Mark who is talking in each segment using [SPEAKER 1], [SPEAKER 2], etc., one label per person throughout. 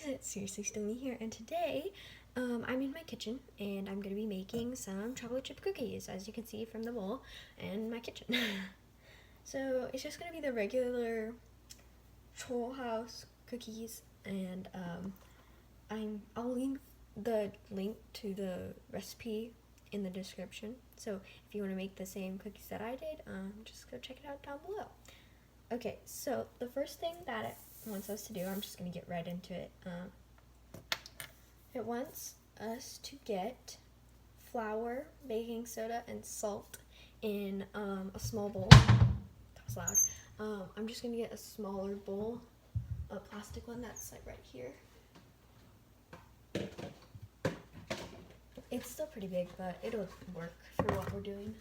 [SPEAKER 1] it's seriously still me here, and today I'm in my kitchen and I'm gonna be making some chocolate chip cookies, as you can see from the wall and my kitchen. So it's just gonna be the regular Toll House cookies, and I'll leave the link to the recipe in the description. So if you want to make the same cookies that I did, just go check it out down below. Okay, so the first thing that it wants us to do, I'm just going to get right into it. It wants us to get flour, baking soda, and salt in a small bowl. That was loud. I'm just going to get a smaller bowl, a plastic one that's like right here. It's still pretty big, but it'll work for what we're doing.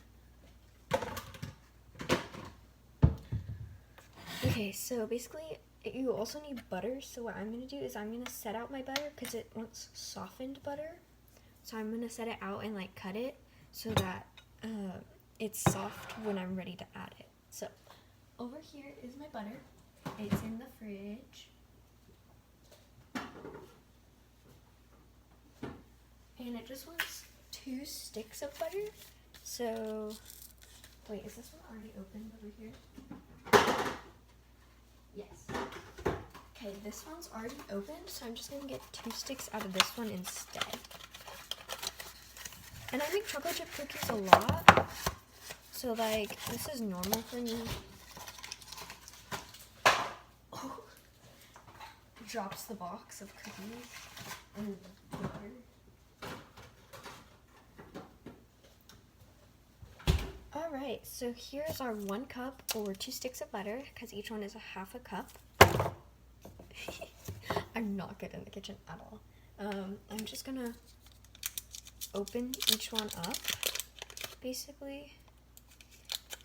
[SPEAKER 1] Okay, so basically you also need butter. So what I'm going to do is I'm going to set out my butter because it wants softened butter. So I'm going to set it out and like cut it so that it's soft when I'm ready to add it. So over here is my butter. It's in the fridge. And it just wants 2 sticks of butter. So, wait, is this one already opened over here? Yes. Okay, this one's already opened, so I'm just gonna get 2 sticks out of this one instead. And I make chocolate chip cookies a lot, so like, this is normal for me. Oh, drops the box of cookies and butter. Alright, so here's our 1 cup or 2 sticks of butter, because each one is a half a cup. I'm not good in the kitchen at all. I'm just gonna open each one up, basically,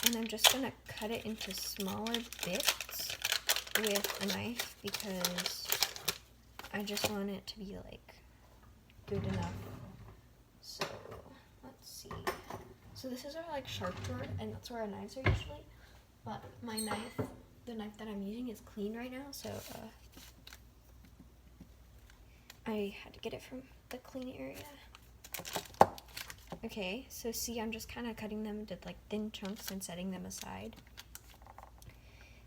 [SPEAKER 1] and I'm just gonna cut it into smaller bits with a knife, because I just want it to be like good enough. So, let's see. So this is our like sharp drawer, and that's where our knives are usually. But my knife, the knife that I'm using, is clean right now, so I had to get it from the clean area. Okay, so see, I'm just kind of cutting them into like thin chunks and setting them aside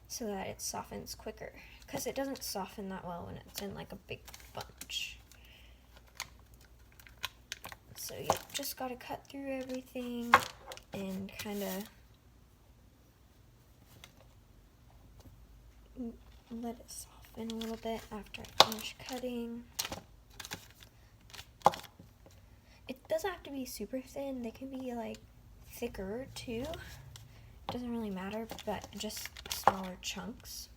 [SPEAKER 1] so that it softens quicker, because it doesn't soften that well when it's in like a big bunch. So you just gotta cut through everything and kind of let it soften a little bit after I finish cutting. It doesn't have to be super thin, they can be like thicker too. It doesn't really matter, but just smaller chunks.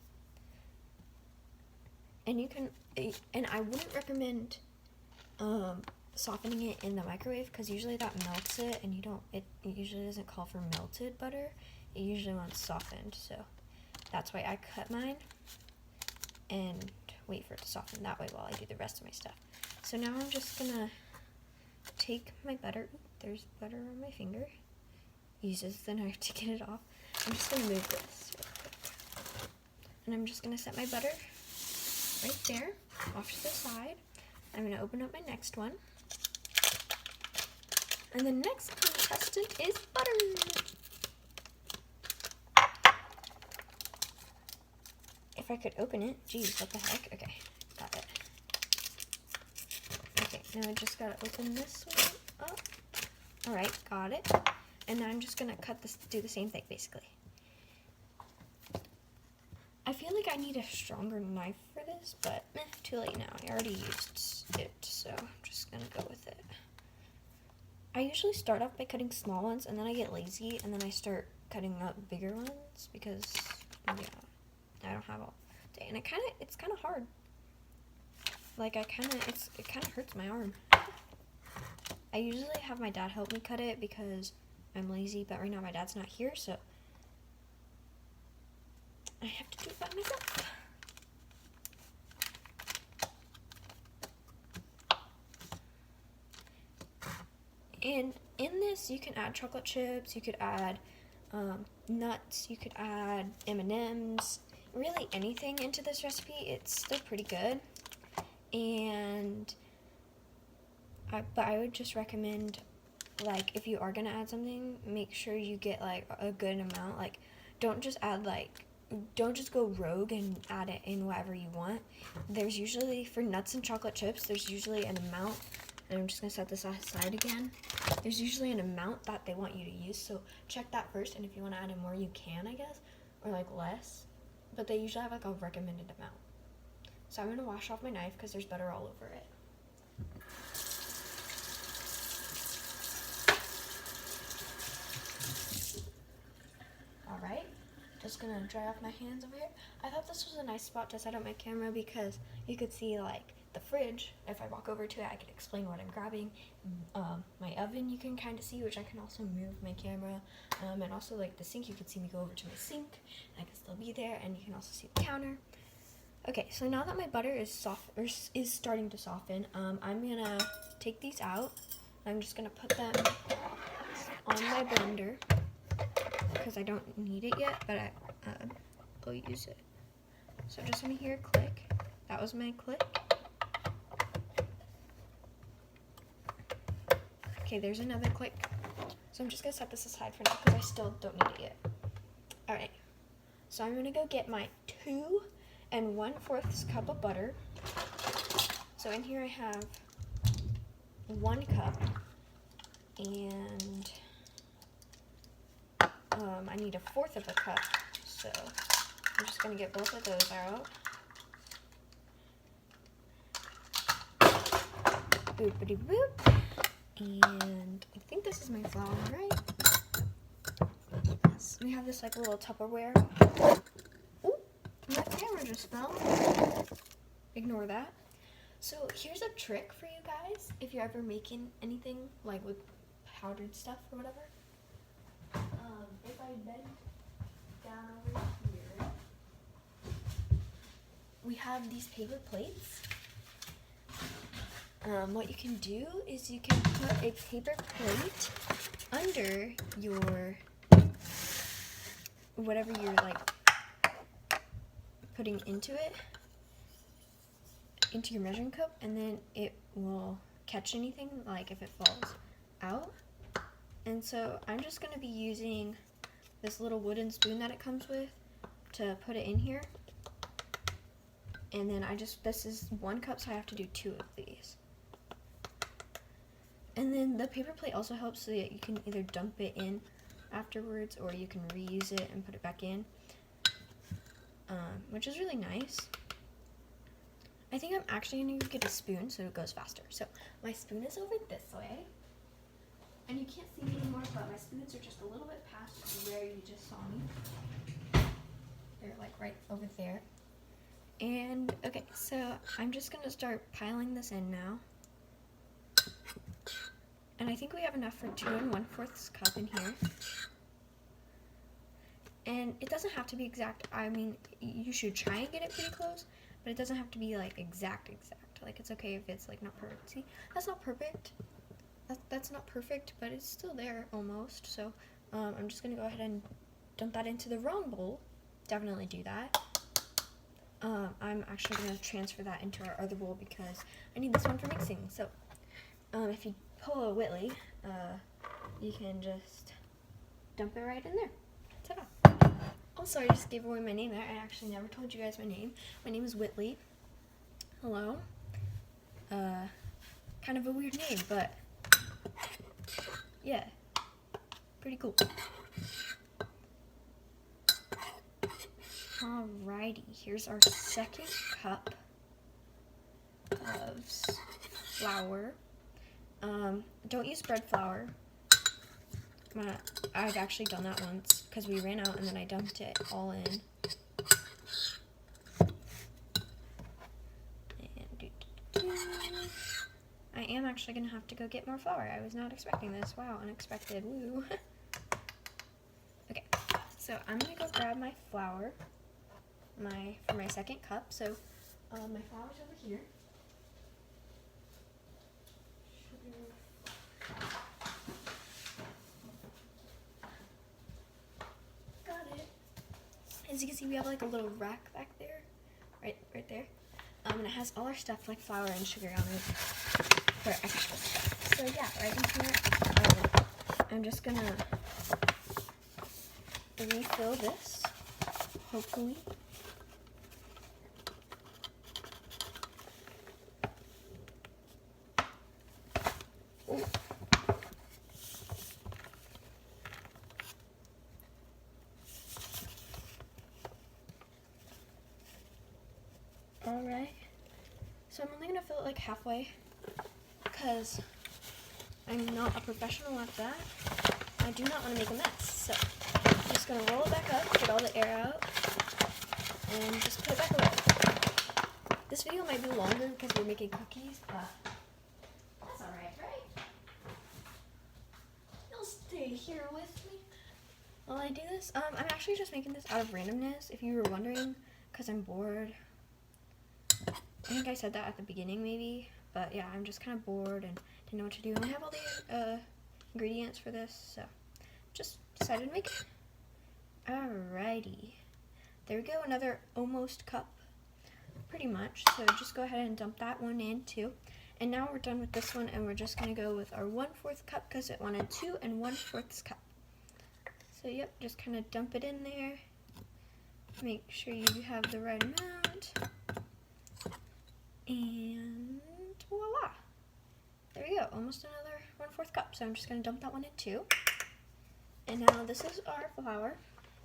[SPEAKER 1] And you can, and I wouldn't recommend softening it in the microwave, because usually that melts it, and it usually doesn't call for melted butter. It usually wants softened, so that's why I cut mine and wait for it to soften that way while I do the rest of my stuff. So now I'm just gonna take my butter. There's butter on my finger. Uses the knife to get it off. I'm just gonna move this real quick, and I'm just gonna set my butter right there off to the side. I'm gonna open up my next one. And the next contestant is butter. If I could open it. Geez, what the heck? Okay, got it. Okay, now I just gotta open this one up. Alright, got it. And now I'm just gonna do the same thing, basically. I feel like I need a stronger knife for this, but too late now. I already used it, so I'm just gonna go with it. I usually start off by cutting small ones, and then I get lazy, and then I start cutting up bigger ones, because, yeah, I don't have all day, and it's kind of hard. Like, it kind of hurts my arm. I usually have my dad help me cut it, because I'm lazy, but right now my dad's not here, so I have to do it by myself. And in this, you can add chocolate chips, you could add nuts, you could add M&Ms, really anything into this recipe. It's still pretty good. And but I would just recommend, like, if you are gonna add something, make sure you get like a good amount. Like, don't just go rogue and add it in whatever you want. There's usually, for nuts and chocolate chips, there's usually an amount, and I'm just gonna set this aside again. There's usually an amount that they want you to use, so check that first, and if you want to add in more, you can, I guess, or like less, but they usually have like a recommended amount. So I'm gonna wash off my knife because there's butter all over it. All right, just gonna dry off my hands over here. I thought this was a nice spot to set up my camera because you could see like the fridge. If I walk over to it, I could explain what I'm grabbing. My oven you can kind of see, which I can also move my camera, and also like the sink, you can see me go over to my sink, and I can still be there, and you can also see the counter. Okay, so now that my butter is soft, or is starting to soften, I'm gonna take these out. I'm just gonna put them on my blender because I don't need it yet, but I'll use it. So just gonna hear a click. That was my click. Okay, there's another click. So I'm just gonna set this aside for now because I still don't need it yet. All right, so I'm gonna go get my 2 1/4 cup of butter. So in here I have 1 cup, and I need 1/4 of a cup, so I'm just gonna get both of those out. Boopity boop. And I think this is my flour, right? Yes. We have this like little Tupperware. Ooh, my camera just fell. Ignore that. So here's a trick for you guys if you're ever making anything like with powdered stuff or whatever. If I bend down over here, we have these paper plates. What you can do is you can put a paper plate under your, whatever you're like putting into it, into your measuring cup, and then it will catch anything, like if it falls out. And so I'm just going to be using this little wooden spoon that it comes with to put it in here. And then this is 1 cup, so I have to do 2 of these. And then the paper plate also helps so that you can either dump it in afterwards or you can reuse it and put it back in, which is really nice. I think I'm actually going to get a spoon so it goes faster. So my spoon is over this way. And you can't see me anymore, but my spoons are just a little bit past where you just saw me. They're like right over there. And okay, so I'm just going to start piling this in now. And I think we have enough for 2 1/4 cup in here. And it doesn't have to be exact. I mean, you should try and get it pretty close, but it doesn't have to be like exact. Like, it's okay if it's like not perfect. See, that's not perfect. That's not perfect, but it's still there almost. So I'm just gonna go ahead and dump that into the wrong bowl. Definitely do that. I'm actually gonna transfer that into our other bowl because I need this one for mixing. So if you pull a Whitley, you can just dump it right in there. Ta-da! Also, I just gave away my name there. I actually never told you guys my name. My name is Whitley. Hello. Kind of a weird name, but yeah, pretty cool. Alrighty, here's our 2nd cup of flour. Don't use bread flour. I've actually done that once because we ran out and then I dumped it all in. I am actually going to have to go get more flour. I was not expecting this. Wow, unexpected. Woo. Okay, so I'm going to go grab my flour for my 2nd cup. So my flour's over here. Got it. As you can see, we have like a little rack back there, right there. And it has all our stuff like flour and sugar on it for extra stuff. So yeah, right in here, I'm just gonna refill this, hopefully. Ooh. Alright, so I'm only going to fill it like halfway because I'm not a professional at that. I do not want to make a mess, so I'm just going to roll it back up, get all the air out, and just put it back away. This video might be longer because we're making cookies, but that's alright, right? You'll stay here with me while I do this. I'm actually just making this out of randomness, if you were wondering, because I'm bored. I think I said that at the beginning maybe, but yeah, I'm just kind of bored and didn't know what to do. And I have all the ingredients for this, so just decided to make it. Alrighty. There we go, another almost cup, pretty much. So just go ahead and dump that one in too. And now we're done with this one, and we're just going to go with our 1/4 cup because it wanted 2 1/4 cup. So yep, just kind of dump it in there. Make sure you have the right amount. And voila! There we go, almost another 1/4 cup. So I'm just going to dump that one in too. And now this is our flour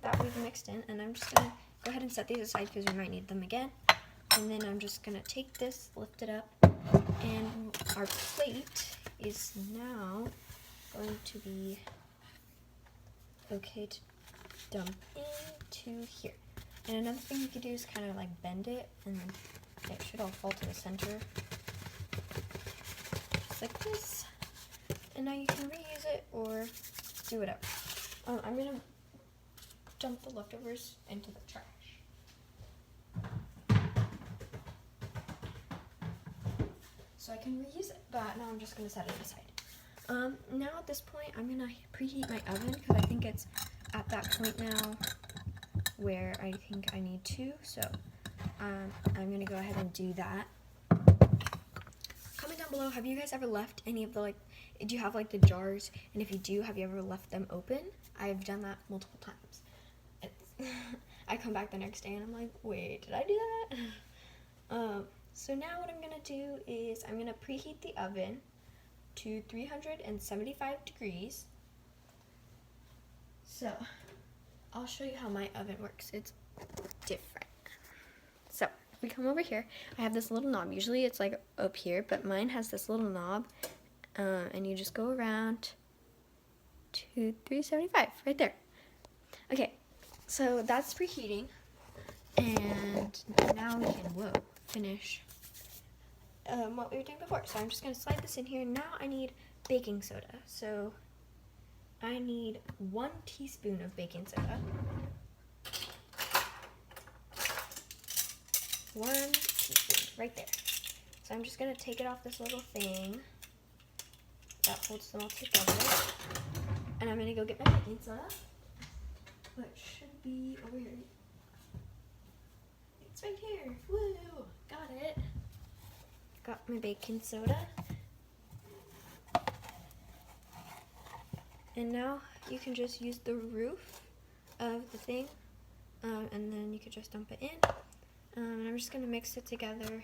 [SPEAKER 1] that we've mixed in, and I'm just going to go ahead and set these aside because we might need them again. And then I'm just going to take this, lift it up, and our plate is now going to be okay to dump into here. And another thing you could do is kind of like bend it, and then it should all fall to the center, just like this. And now you can reuse it or do whatever. I'm gonna dump the leftovers into the trash. So I can reuse it, but now I'm just gonna set it aside. Now at this point, I'm gonna preheat my oven because I think it's at that point now where I think I need to. So I'm gonna go ahead and do that. Comment down below, have you guys ever left any of the, like, do you have like the jars? And if you do, have you ever left them open? I've done that multiple times. I come back the next day and I'm like, wait, did I do that? So now what I'm gonna do is I'm gonna preheat the oven to 375 degrees. So I'll show you how my oven works. It's different. So if we come over here, I have this little knob. Usually it's like up here, but mine has this little knob, and you just go around to 375 right there. Okay, so that's preheating, and now we can finish what we were doing before. So I'm just going to slide this in here. Now I need baking soda. So I need 1 teaspoon of baking soda. 1 teaspoon right there. So I'm just going to take it off this little thing that holds them all together. And I'm going to go get my baking soda, which should be over here. It's right here. Woo! Got it. Got my baking soda. And now you can just use the roof of the thing, and then you could just dump it in. And I'm just going to mix it together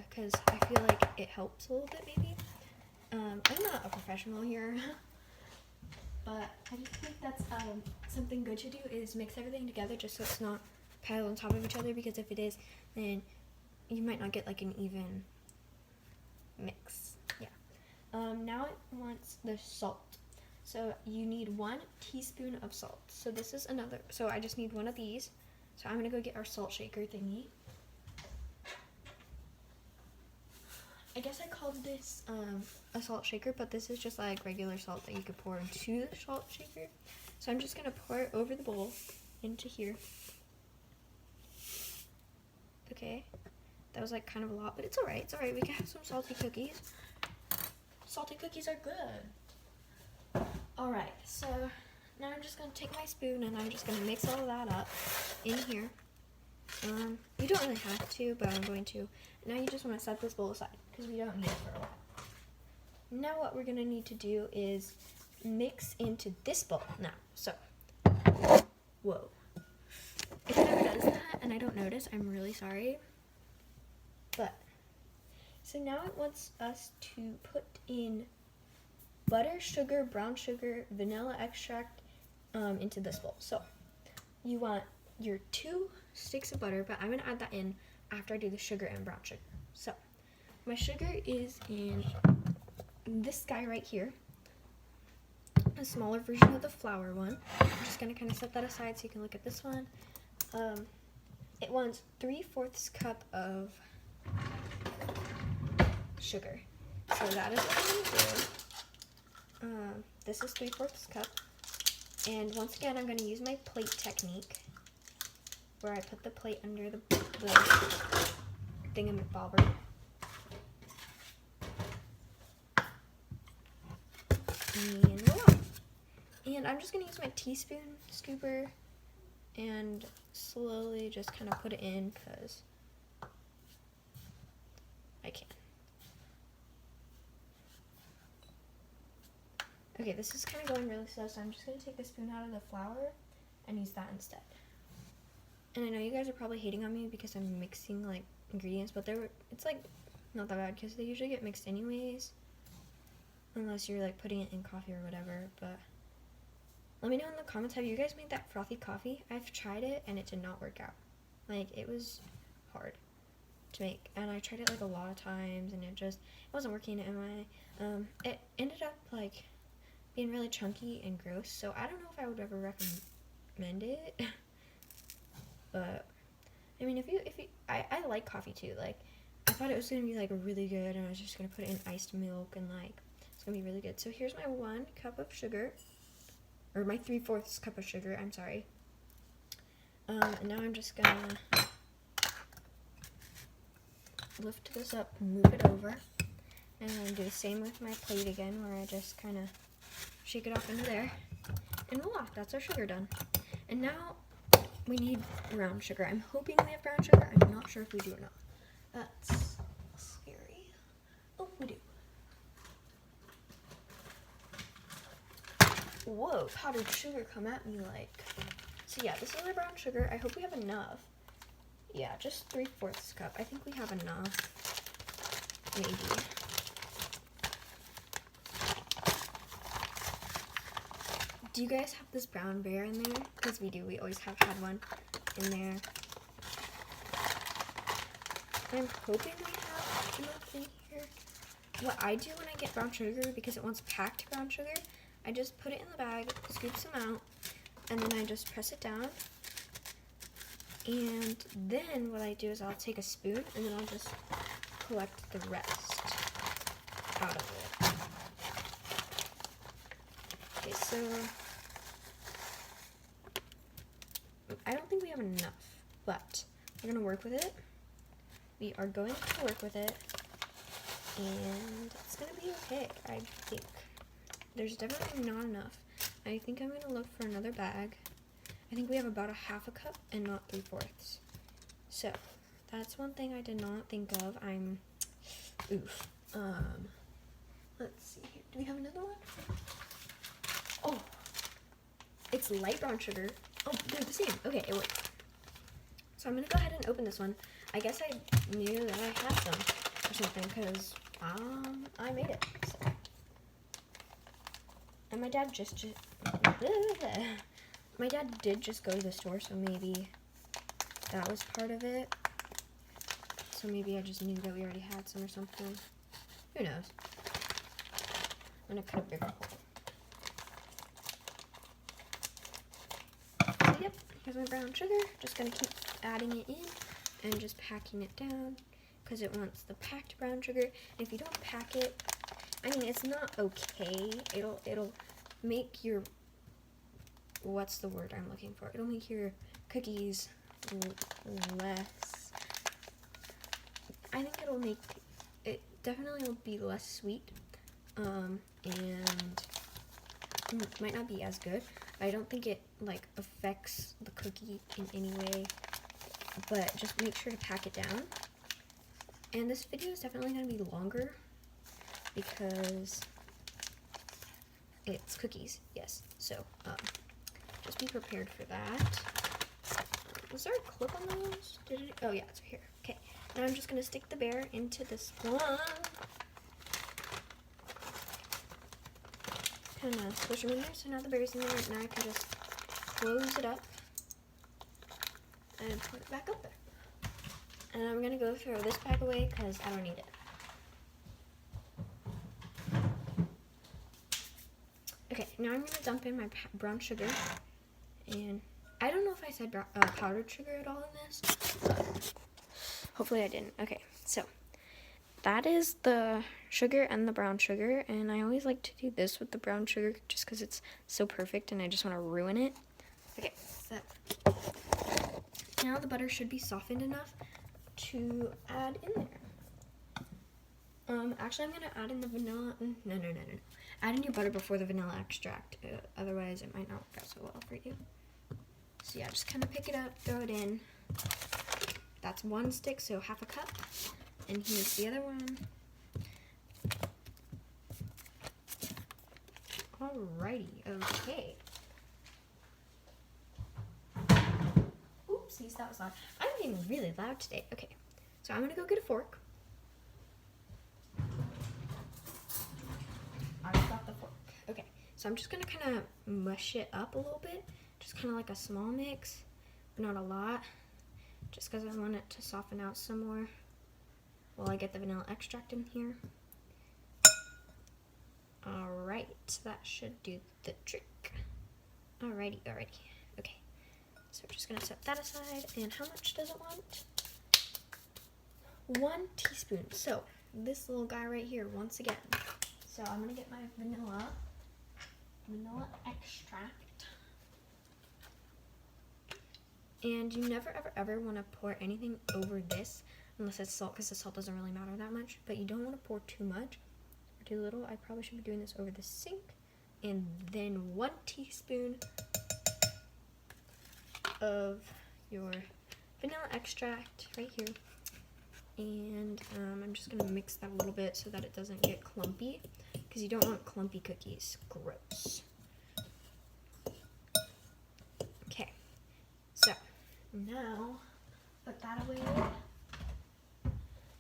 [SPEAKER 1] because I feel like it helps a little bit maybe. I'm not a professional here, but I just think that's something good to do is mix everything together just so it's not piled on top of each other, because if it is, then you might not get like an even mix. Yeah. Now it wants the salt. So you need 1 teaspoon of salt. So this is another, so I just need 1 of these. So I'm gonna go get our salt shaker thingy. I guess I called this a salt shaker, but this is just like regular salt that you could pour into the salt shaker. So I'm just gonna pour it over the bowl into here. Okay, that was like kind of a lot, but it's alright, it's alright. We can have some salty cookies. Salty cookies are good. Alright, so now I'm just gonna take my spoon and I'm just gonna mix all of that up in here. You don't really have to, but I'm going to. Now you just want to set this bowl aside because we don't need it for a while. Now what we're going to need to do is mix into this bowl now. So, whoa. If it ever does that and I don't notice, I'm really sorry. But, so now it wants us to put in butter, sugar, brown sugar, vanilla extract into this bowl. So, you want your 2 sticks of butter, but I'm going to add that in after I do the sugar and brown sugar. So, my sugar is in this guy right here, a smaller version of the flour one. I'm just going to kind of set that aside so you can look at this one. It wants 3/4 cup of sugar. So that is what I'm going to do. This is 3/4 cup. And once again, I'm going to use my plate technique, where I put the plate under the thingamabobber. And voila. And I'm just going to use my teaspoon scooper and slowly just kind of put it in because I can. Okay, this is kind of going really slow, so I'm just going to take the spoon out of the flour and use that instead. And I know you guys are probably hating on me because I'm mixing like ingredients, but it's like not that bad because they usually get mixed anyways, unless you're like putting it in coffee or whatever. But let me know in the comments, have you guys made that frothy coffee? I've tried it and it did not work out. Like, it was hard to make, and I tried it like a lot of times and it wasn't working. And it ended up like being really chunky and gross, so I don't know if I would ever recommend it. But I mean, I like coffee too. Like, I thought it was gonna be like really good, and I was just gonna put it in iced milk, and like it's gonna be really good. So here's my 1 cup of sugar, or my 3/4 cup of sugar. I'm sorry. And now I'm just gonna lift this up, move it over, and then do the same with my plate again, where I just kind of shake it off into there, and voila, that's our sugar done. And now we need brown sugar. I'm hoping we have brown sugar. I'm not sure if we do or not. That's scary. Oh, we do. Whoa, powdered sugar come at me like. So yeah, this is our brown sugar. I hope we have enough. Yeah, just 3/4 cup. I think we have enough. Maybe. Do you guys have this brown bear in there? Because we do. We always have had one in there. I'm hoping we have enough in here. What I do when I get brown sugar, because it wants packed brown sugar, I just put it in the bag, scoop some out, and then I just press it down. And then what I do is I'll take a spoon and then I'll just collect the rest out of it. Okay, so I don't think we have enough, but we're gonna work with it. We are going to work with it, and it's gonna be okay, I think. There's definitely not enough. I think I'm gonna look for another bag. I think we have about 1/2 cup and not 3/4. So that's one thing I did not think of. Oof. Let's see here. Do we have another one? Oh, it's light brown sugar. Oh, they're the same. Okay, it worked. So I'm gonna go ahead and open this one. I guess I knew that I had some or something because I made it. So. And my dad my dad did just go to the store, so maybe that was part of it. So maybe I just knew that we already had some or something. Who knows? I'm gonna cut a bigger hole. So yep, here's my brown sugar. Just gonna keep adding it in and just packing it down because it wants the packed brown sugar. And if you don't pack it, I mean, it's not okay. It'll make your, what's the word I'm looking for? It'll make your cookies less, I think it'll make, it definitely will be less sweet, and it might not be as good. I don't think it like affects the cookie in any way. but just make sure to pack it down. And this video is definitely going to be longer because it's cookies, yes. So just be prepared for that. Was there a clip on those? Oh yeah, it's right here. Okay, now I'm just going to stick the bear into this one. Kind of push them in there, so now the bear's in there, and now I can just close it up and put it back up there. And I'm gonna go throw this bag away because I don't need it. Okay, now I'm gonna dump in my brown sugar, and I don't know if I said powdered sugar at all in this. Hopefully I didn't. Okay, so that is the sugar and the brown sugar, and I always like to do this with the brown sugar just because it's so perfect and I just want to ruin it. Okay, so now the butter should be softened enough to add in there. Actually, I'm going to add in the vanilla. No. Add in your butter before the vanilla extract. Otherwise, it might not work out so well for you. So yeah, just kind of pick it up, throw it in. That's one stick, so half a cup. And here's the other one. Alrighty, okay. Oopsies, that was loud. I'm being really loud today. Okay, so I'm gonna go get a fork. I got the fork. Okay, so I'm just gonna kind of mush it up a little bit, just kind of like a small mix, but not a lot, just because I want it to soften out some more while I get the vanilla extract in here. Alright, that should do the trick. Alrighty. Okay, so we're just gonna set that aside. And how much does it want? 1 teaspoon. So this little guy right here, once again. So I'm gonna get my vanilla extract. And you never ever want to pour anything over this unless it's salt, because the salt doesn't really matter that much. But you don't want to pour too much or too little. I probably should be doing this over the sink. And then 1 teaspoon of your vanilla extract right here. And I'm just going to mix that a little bit so that it doesn't get clumpy, because you don't want clumpy cookies. Gross. Okay, so now put that away.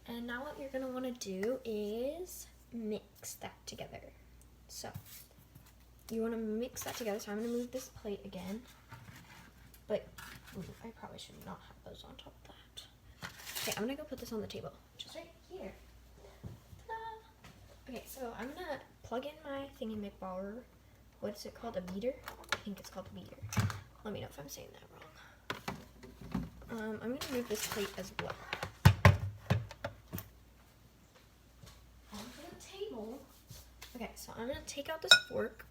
[SPEAKER 1] And now what you're going to want to do is mix that together. So you want to mix that together. So I'm going to move this plate again. But I probably should not have those on top of that. Okay, I'm going to go put this on the table, which is right here. Ta-da! Okay, so I'm going to plug in my thingy McBauer. What's it called? A beater? I think it's called a beater. Let me know if I'm saying that wrong. I'm going to move this plate as well. Okay, so I'm going to take out this fork,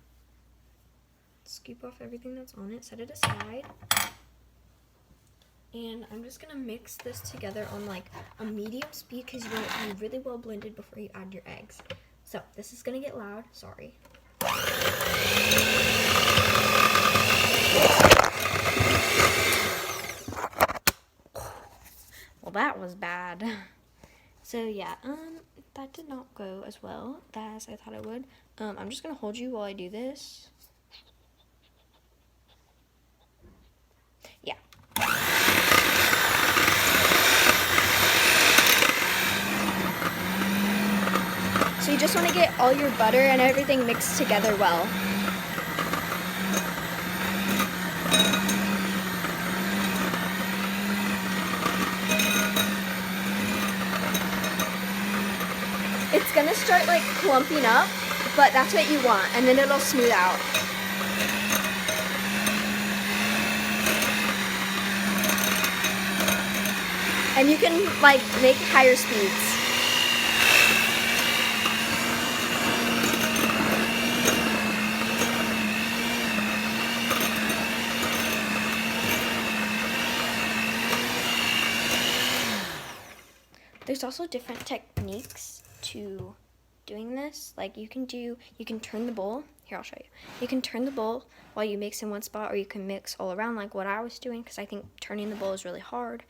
[SPEAKER 1] scoop off everything that's on it, set it aside, and I'm just going to mix this together on like a medium speed because you want it to be really well blended before you add your eggs. So this is going to get loud, sorry. Well, that was bad. So yeah, that did not go as well as I thought it would. I'm just gonna hold you while I do this. Yeah. So you just want to get all your butter and everything mixed together well. It's gonna start like clumping up, but that's what you want, and then it'll smooth out. And you can like make higher speeds. There's also different techniques to doing this. Like you can turn the bowl. here, I'll show you. You can turn the bowl while you mix in one spot, or you can mix all around like what I was doing, because I think turning the bowl is really hard.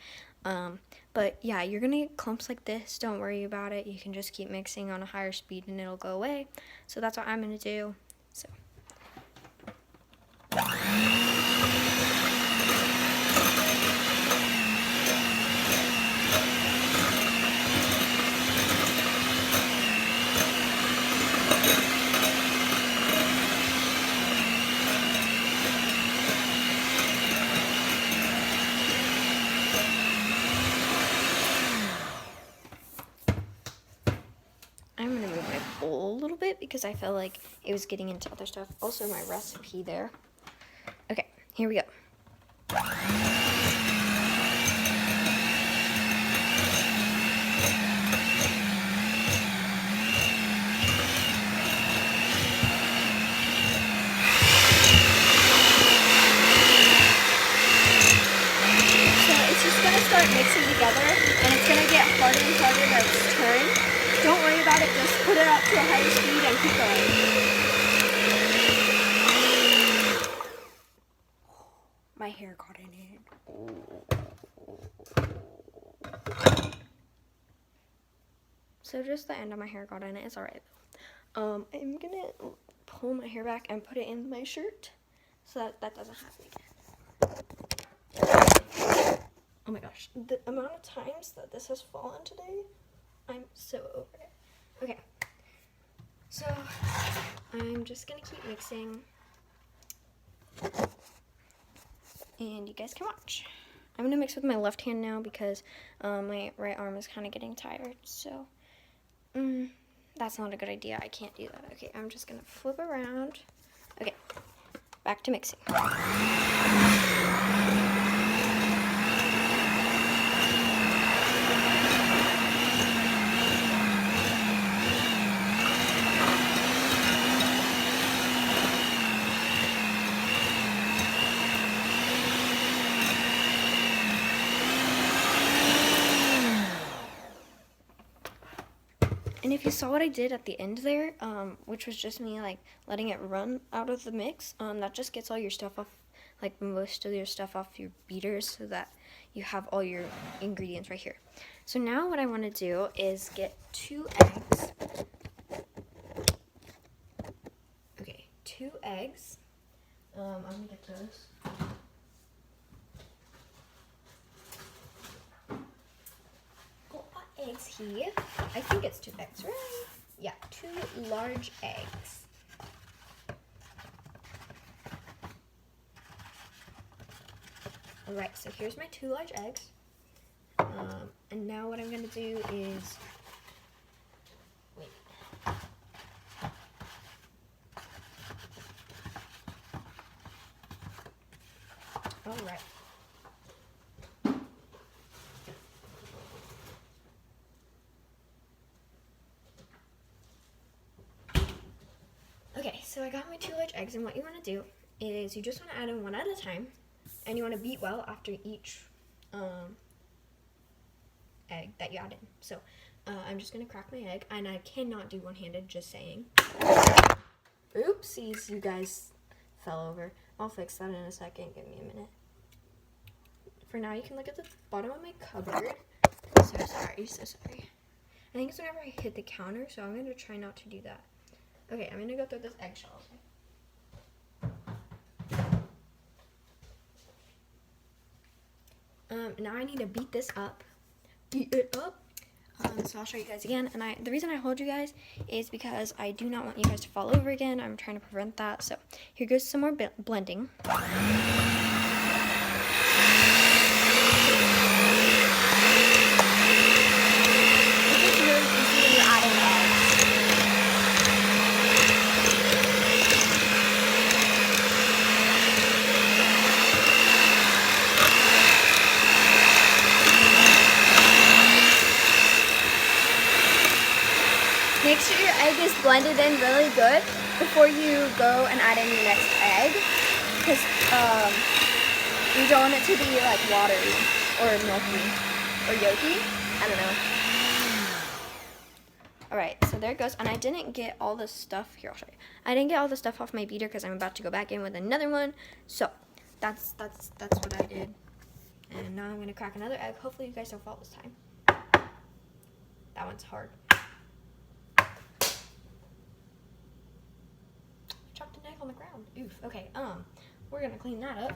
[SPEAKER 1] But yeah, you're gonna get clumps like this. Don't worry about it. You can just keep mixing on a higher speed and it'll go away. So that's what I'm gonna do. So. I'm gonna move my bowl a little bit because I felt like it was getting into other stuff. Also my recipe there. Okay, here we go. Start mixing together, and it's gonna get harder and harder to turn. Don't worry about it, just put it up to a higher speed and keep going. My hair got in it. So just the end of my hair got in it, it's alright. I'm gonna pull my hair back and put it in my shirt so that doesn't happen again. Oh my gosh, the amount of times that this has fallen today, I'm so over it. Okay, so I'm just gonna keep mixing, and you guys can watch. I'm gonna mix with my left hand now because my right arm is kind of getting tired, so that's not a good idea. I can't do that. Okay, I'm just gonna flip around. Okay, back to mixing. And if you saw what I did at the end there, which was just me like letting it run out of the mix, that just gets all your stuff off, like most of your stuff off your beaters, so that you have all your ingredients right here. So now what I want to do is get 2 eggs. Okay, 2 eggs. I'm gonna get those. Eggs here. I think it's 2 eggs, right? Yeah, 2 large eggs. Alright, so here's my 2 large eggs. And now what I'm going to do is, wait. Alright. Okay, so I got my 2 large eggs, and what you want to do is you just want to add them one at a time, and you want to beat well after each egg that you add in. So I'm just going to crack my egg, and I cannot do one-handed, just saying. Oopsies, you guys fell over. I'll fix that in a second. Give me a minute. For now, you can look at the bottom of my cupboard. So sorry, so sorry. I think it's whenever I hit the counter, so I'm going to try not to do that. Okay, I'm gonna go through this eggshell. Now I need to beat this up. Beat it up. So I'll show you guys again. And the reason I hold you guys is because I do not want you guys to fall over again. I'm trying to prevent that. So here goes some more blending. Make sure your egg is blended in really good before you go and add in your next egg, because you don't want it to be like watery or milky or yolky. I don't know. Alright, so there it goes. And I didn't get all the stuff. Here, I'll show you. I didn't get all the stuff off my beater because I'm about to go back in with another one. So, that's what I did. And now I'm going to crack another egg. Hopefully you guys don't fall this time. That one's hard. Dropped an egg on the ground. Oof. Okay, we're going to clean that up.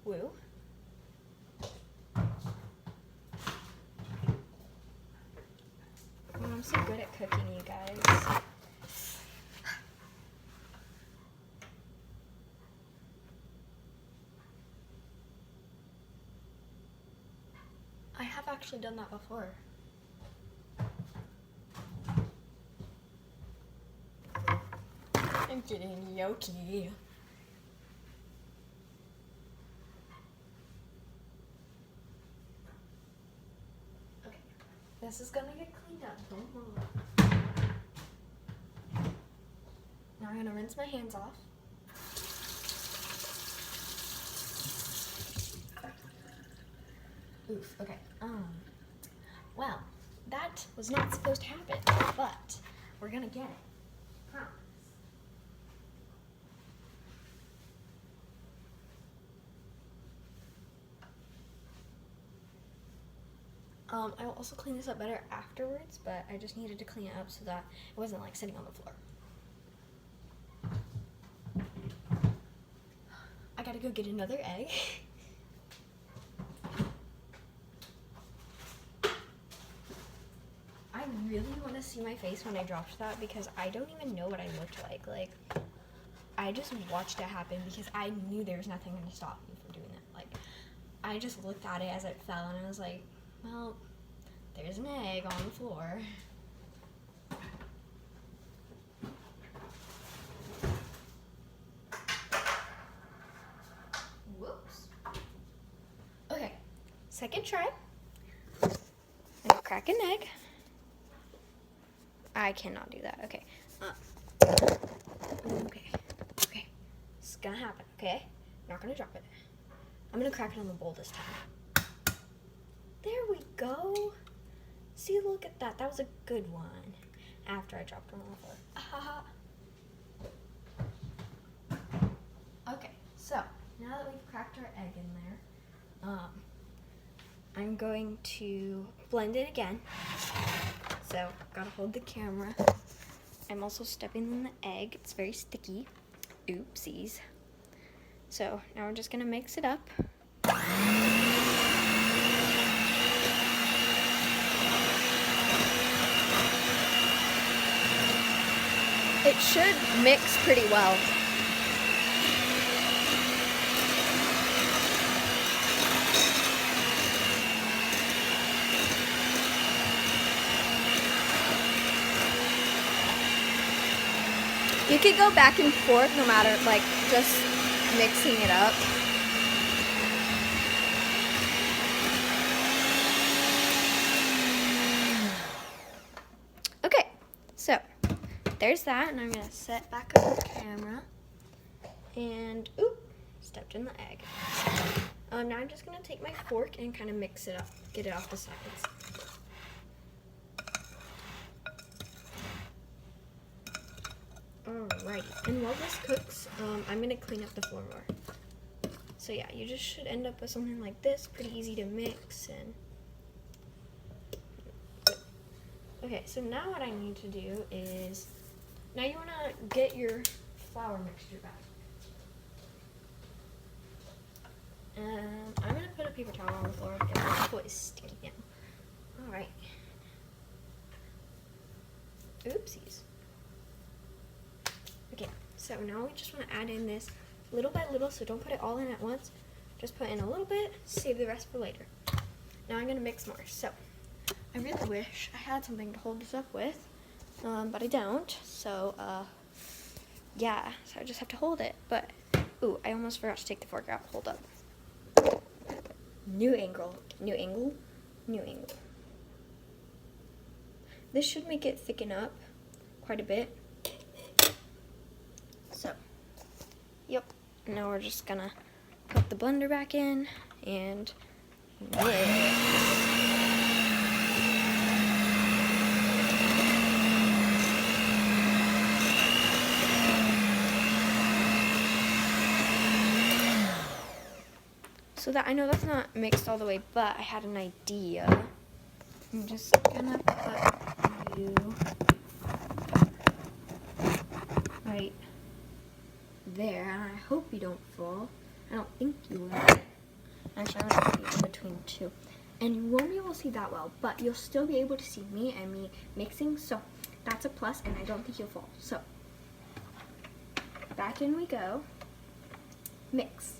[SPEAKER 1] Woo. Oh, I'm so good at cooking, you guys. I have actually done that before. I'm getting yolky. This is gonna get cleaned up, don't move. Now I'm gonna rinse my hands off. Oof, okay. Well, that was not supposed to happen, but we're gonna get it. Promise. I will also clean this up better afterwards, but I just needed to clean it up so that it wasn't like sitting on the floor. I gotta go get another egg. I really want to see my face when I dropped that because I don't even know what I looked like. Like, I just watched it happen because I knew there was nothing going to stop me from doing it. Like, I just looked at it as it fell and I was like, well, there's an egg on the floor. Whoops. Okay, second try. I'm gonna crack an egg. I cannot do that. Okay. Okay. It's gonna happen, okay? I'm not gonna drop it. I'm gonna crack it on the bowl this time. There we go. See, look at that. That was a good one. After I dropped it on the floor. Okay, so now that we've cracked our egg in there, I'm going to blend it again. So, gotta hold the camera. I'm also stepping in the egg. It's very sticky. Oopsies. So, now we're just gonna mix it up. It should mix pretty well. You could go back and forth no matter, like, just mixing it up. Okay, so there's that, and I'm gonna set back up the camera. And, oop, stepped in the egg. Now I'm just gonna take my fork and kind of mix it up, get it off the sides. Alrighty, and while this cooks, I'm gonna clean up the floor more. So yeah, you just should end up with something like this, pretty easy to mix. And okay, so now what I need to do is, now you wanna get your flour mixture back. And I'm gonna put a paper towel on the floor because my foot is sticky now. Alright. Oopsies. Okay, so now we just want to add in this little by little, so don't put it all in at once. Just put in a little bit, save the rest for later. Now I'm going to mix more. So, I really wish I had something to hold this up with, but I don't. So, yeah, so I just have to hold it. But, ooh, I almost forgot to take the fork out. Hold up. New angle. New angle. New angle. this should make it thicken up quite a bit. So, yep. Now we're just gonna put the blender back in and mix. So that I know that's not mixed all the way, but I had an idea. I'm just gonna put you right there, and I hope you don't fall. I don't think you will. Actually, I'm gonna put you in between two. And you won't be able to see that well, but you'll still be able to see me and me mixing, so that's a plus, and I don't think you'll fall. So, back in we go. Mix.